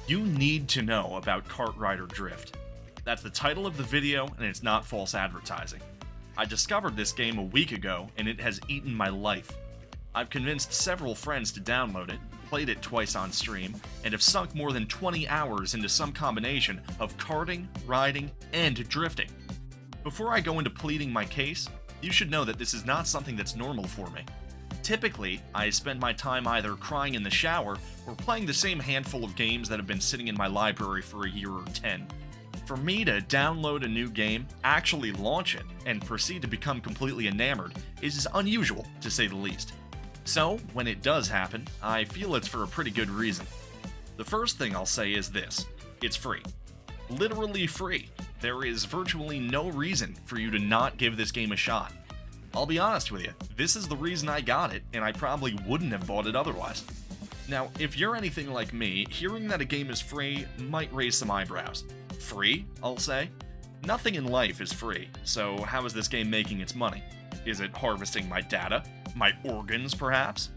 You need to know about KartRider Drift. That's the title of the video, and it's not false advertising. I discovered this game a week ago, and it has eaten my life. I've convinced several friends to download it, played it twice on stream, and have sunk more than 20 hours into some combination of karting, riding, and drifting. Before I go into pleading my case, you should know that this is not something that's normal for me. Typically, I spend my time either crying in the shower or playing the same handful of games that have been sitting in my library for a year or 10. For me to download a new game, actually launch it, and proceed to become completely enamored is unusual, to say the least. So, when it does happen, I feel it's for a pretty good reason. The first thing I'll say is this: it's free. Literally free. There is virtually no reason for you to not give this game a shot. I'll be honest with you, this is the reason I got it, and I probably wouldn't have bought it otherwise. Now, if you're anything like me, hearing that a game is free might raise some eyebrows. Free, I'll say? Nothing in life is free, so how is this game making its money? Is it harvesting my data? My organs, perhaps?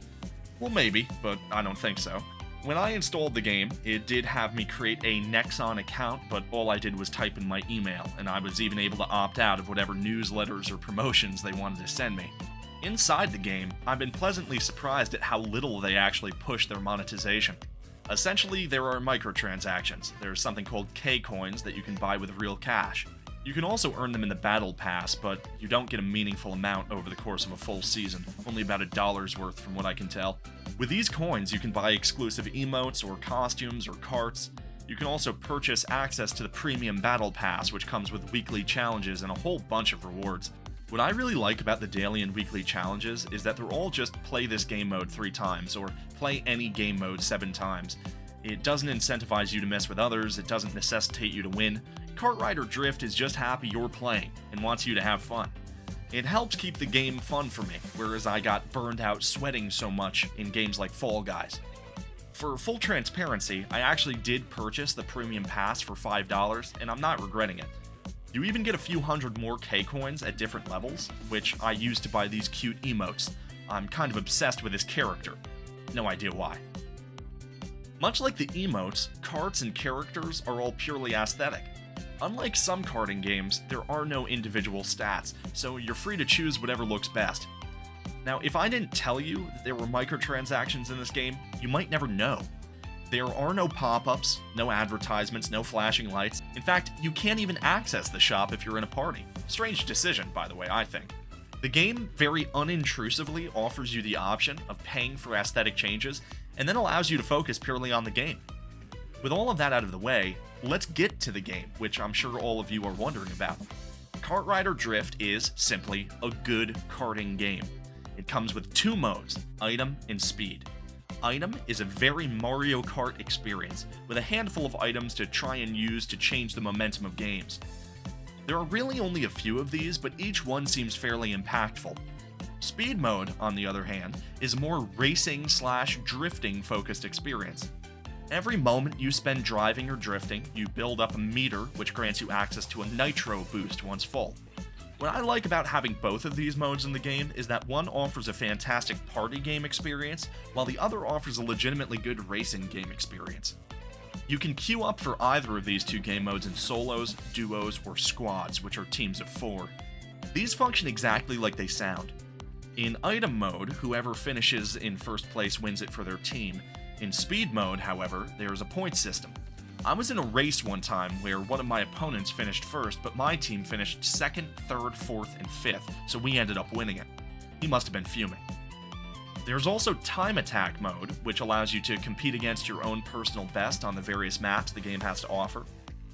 Well, maybe, but I don't think so. When I installed the game, it did have me create a Nexon account, but all I did was type in my email, and I was even able to opt out of whatever newsletters or promotions they wanted to send me. Inside the game, I've been pleasantly surprised at how little they actually push their monetization. Essentially, there are microtransactions. There's something called K-coins that you can buy with real cash. You can also earn them in the Battle Pass, but you don't get a meaningful amount over the course of a full season, only about $1's worth from what I can tell. With these coins, you can buy exclusive emotes or costumes or carts. You can also purchase access to the Premium Battle Pass, which comes with weekly challenges and a whole bunch of rewards. What I really like about the daily and weekly challenges is that they're all just play this game mode 3 times, or play any game mode 7 times. It doesn't incentivize you to mess with others, it doesn't necessitate you to win. KartRider Drift is just happy you're playing, and wants you to have fun. It helps keep the game fun for me, whereas I got burned out sweating so much in games like Fall Guys. For full transparency, I actually did purchase the Premium Pass for $5, and I'm not regretting it. You even get a few hundred more K-coins at different levels, which I use to buy these cute emotes. I'm kind of obsessed with this character. No idea why. Much like the emotes, carts and characters are all purely aesthetic. Unlike some karting games, there are no individual stats, so you're free to choose whatever looks best. Now, if I didn't tell you that there were microtransactions in this game, you might never know. There are no pop-ups, no advertisements, no flashing lights. In fact, you can't even access the shop if you're in a party. Strange decision, by the way, I think. The game very unintrusively offers you the option of paying for aesthetic changes, and then allows you to focus purely on the game. With all of that out of the way, let's get to the game, which I'm sure all of you are wondering about. KartRider Drift is simply a good karting game. It comes with 2 modes, Item and Speed. Item is a very Mario Kart experience, with a handful of items to try and use to change the momentum of games. There are really only a few of these, but each one seems fairly impactful. Speed mode, on the other hand, is a more racing/drifting focused experience. Every moment you spend driving or drifting, you build up a meter which grants you access to a nitro boost once full. What I like about having both of these modes in the game is that one offers a fantastic party game experience, while the other offers a legitimately good racing game experience. You can queue up for either of these 2 game modes in solos, duos, or squads, which are teams of 4. These function exactly like they sound. In item mode, whoever finishes in first place wins it for their team. In speed mode, however, there's a point system. I was in a race one time where one of my opponents finished first, but my team finished 2nd, 3rd, 4th, and 5th, so we ended up winning it. He must have been fuming. There's also time attack mode, which allows you to compete against your own personal best on the various maps the game has to offer.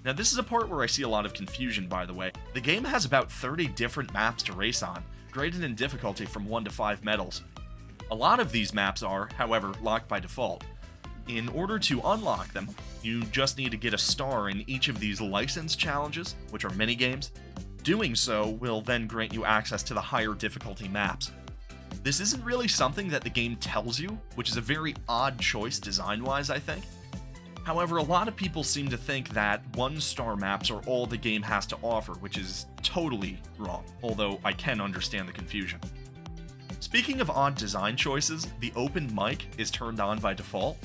Now, this is a part where I see a lot of confusion, by the way. The game has about 30 different maps to race on, graded in difficulty from 1 to 5 medals. A lot of these maps are, however, locked by default. In order to unlock them, you just need to get a star in each of these license challenges, which are minigames. Doing so will then grant you access to the higher difficulty maps. This isn't really something that the game tells you, which is a very odd choice design-wise, I think. However, a lot of people seem to think that 1-star maps are all the game has to offer, which is totally wrong, although I can understand the confusion. Speaking of odd design choices, the open mic is turned on by default.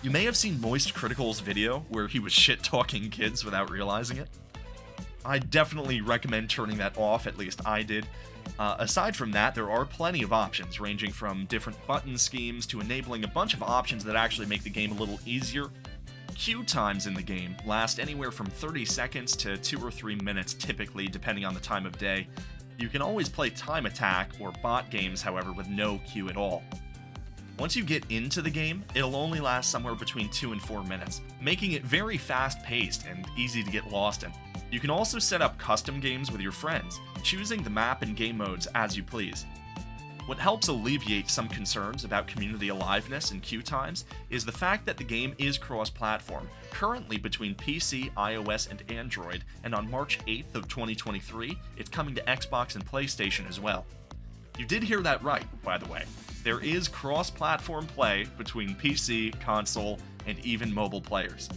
You may have seen Moist Cr1TiKaL's video where he was shit-talking kids without realizing it. I definitely recommend turning that off, at least I did. Aside from that, there are plenty of options, ranging from different button schemes to enabling a bunch of options that actually make the game a little easier. Queue times in the game last anywhere from 30 seconds to 2 or 3 minutes typically, depending on the time of day. You can always play time attack or bot games, however, with no queue at all. Once you get into the game, it'll only last somewhere between 2 and 4 minutes, making it very fast-paced and easy to get lost in. You can also set up custom games with your friends, choosing the map and game modes as you please. What helps alleviate some concerns about community aliveness and queue times is the fact that the game is cross-platform, currently between PC, iOS, and Android, and on March 8th of 2023, it's coming to Xbox and PlayStation as well. You did hear that right, by the way. There is cross-platform play between PC, console, and even mobile players.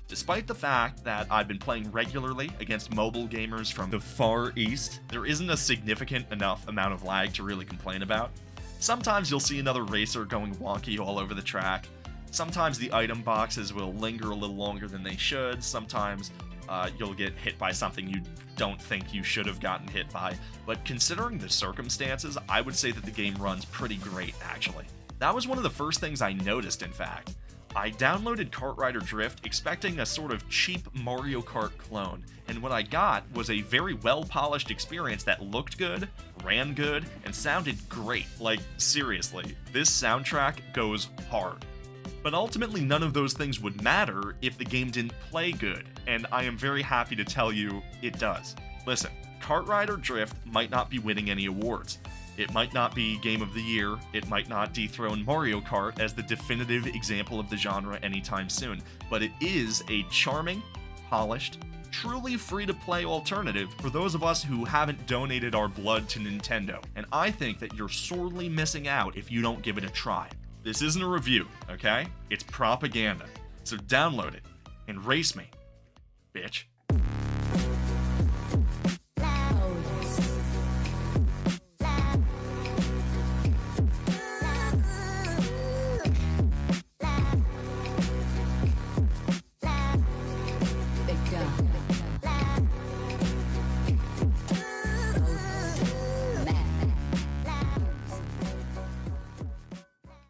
Despite the fact that I've been playing regularly against mobile gamers from the Far East, there isn't a significant enough amount of lag to really complain about. Sometimes you'll see another racer going wonky all over the track. Sometimes the item boxes will linger a little longer than they should. Sometimes you'll get hit by something you don't think you should have gotten hit by. But considering the circumstances, I would say that the game runs pretty great, actually. That was one of the first things I noticed, in fact. I downloaded KartRider Drift expecting a sort of cheap Mario Kart clone, and what I got was a very well-polished experience that looked good, ran good, and sounded great. Like, seriously, this soundtrack goes hard. But ultimately, none of those things would matter if the game didn't play good, and I am very happy to tell you it does. Listen, KartRider Drift might not be winning any awards. It might not be Game of the Year, it might not dethrone Mario Kart as the definitive example of the genre anytime soon, but it is a charming, polished, truly free-to-play alternative for those of us who haven't donated our blood to Nintendo, and I think that you're sorely missing out if you don't give it a try. This isn't a review, okay? It's propaganda. So download it and race me, bitch.